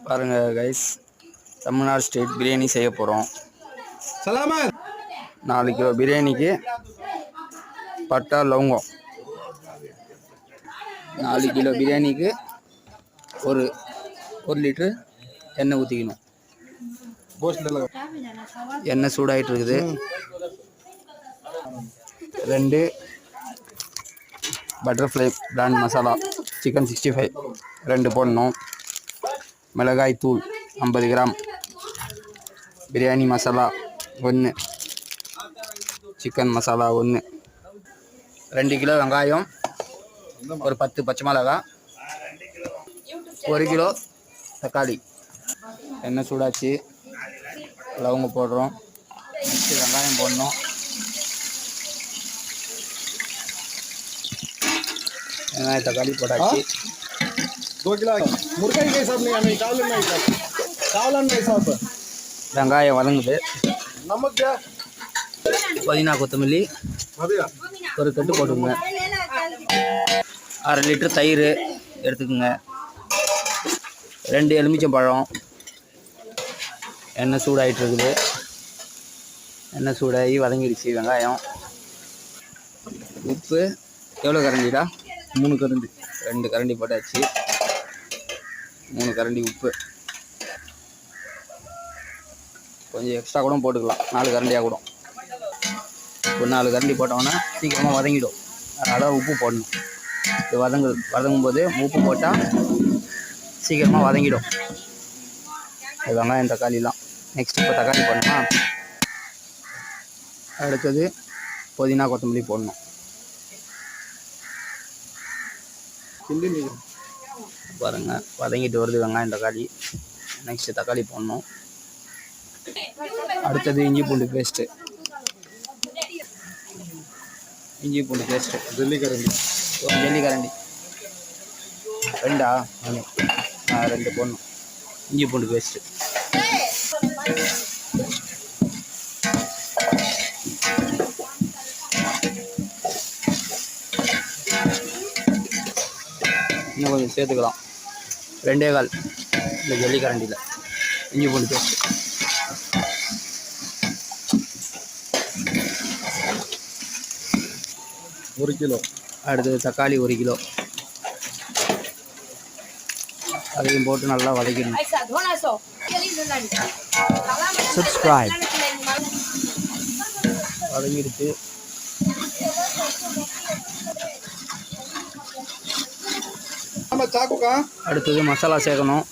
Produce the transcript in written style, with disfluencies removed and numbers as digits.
பாருங்கள் guys, Tamil Nadu state biryani செய்ய போகிறோம். 4 கிலோ பிரியாணிக்கு பட்டா லவங்கம். 4 கிலோ பிரியாணிக்கு ஒரு லிட்டரு எண்ணெய் ஊற்றிக்கணும். எண்ணெய் சூடாகிட்டு இருக்குது. 2 பட்டர்ஃப்ளை பிராண்ட் மசாலா சிக்கன் 65 2 போடணும். மிளகாய் தூள் 50 gram, biryani masala 1, chicken masala 1, 2 kilo வெங்காயம், ஒரு 10 பச்சை மிளகாய், 1 கிலோ தக்காளி. எண்ணெய் சூடாச்சு, லவங்க போடுறோம். நெக்ஸ்ட்டு வெங்காயம் போடணும். வெங்காயம் தக்காளி போட்டாச்சு. 2 किलो मुर्गा के हिसाब नहीं चावल नहीं साहब வெங்காயம் வதங்குது. नमक क्या புதினா கொத்தமல்லி ஒரு கட்டு போட்டுக்கோங்க. 1/2 லிட்டர் தயிர் எடுத்துக்கோங்க. 2 எலுமிச்சம்பழம். எண்ணெய் சூடாகிட்டு இருக்குது. எண்ணெய் சூடாகி வதங்கிடுச்சு வெங்காயம். உப்பு எவ்வளோ கரண்டிடா? 3 கரண்டி. 2 கரண்டி போட்டாச்சு. 3 கரண்டி உப்பு. கொஞ்சம் எக்ஸ்ட்ரா கூட போட்டுக்கலாம், 4 கரண்டியாக கூட. ஒரு 4 கரண்டி போட்டோன்னா சீக்கிரமாக வதங்கிடும். அதனால் உப்பு போடணும். இது வதங்கும் போது உப்பு போட்டால் சீக்கிரமாக வதங்கிடும். வெங்காயம் தக்காளிலாம். நெக்ஸ்ட் இப்போ தக்காளி போடணுமா? அடுத்தது புதினா கொத்தமல்லி போடணும். பாருங்க, வதங்கிட்டு வருது வெங்காயம் தக்காளி. நெக்ஸ்ட் தக்காளி போடணும். அடுத்தது இஞ்சி பூண்டு பேஸ்ட்டு. இஞ்சி பூண்டு பேஸ்ட்டு ஜல்லிக்கரண்டி. ஒரு ஜல்லிக்கரண்டி. 2 2 போடணும். இஞ்சி பூண்டு பேஸ்ட்டு. இன்னும் கொஞ்சம் சேர்த்துக்கலாம். 2.25 இந்த ஜல்லிக்கரண்டியில் இஞ்சி பூண்டு பேஸ்ட்டு. ஒரு கிலோ. அடுத்தது தக்காளி 1 கிலோ. அதையும் போட்டு நல்லா வதக்கிடணும். சப்ஸ்கிரைப். வதங்கிடுச்சு. चाकू का அடுத்தது மசாலா சேர்க்கணும்.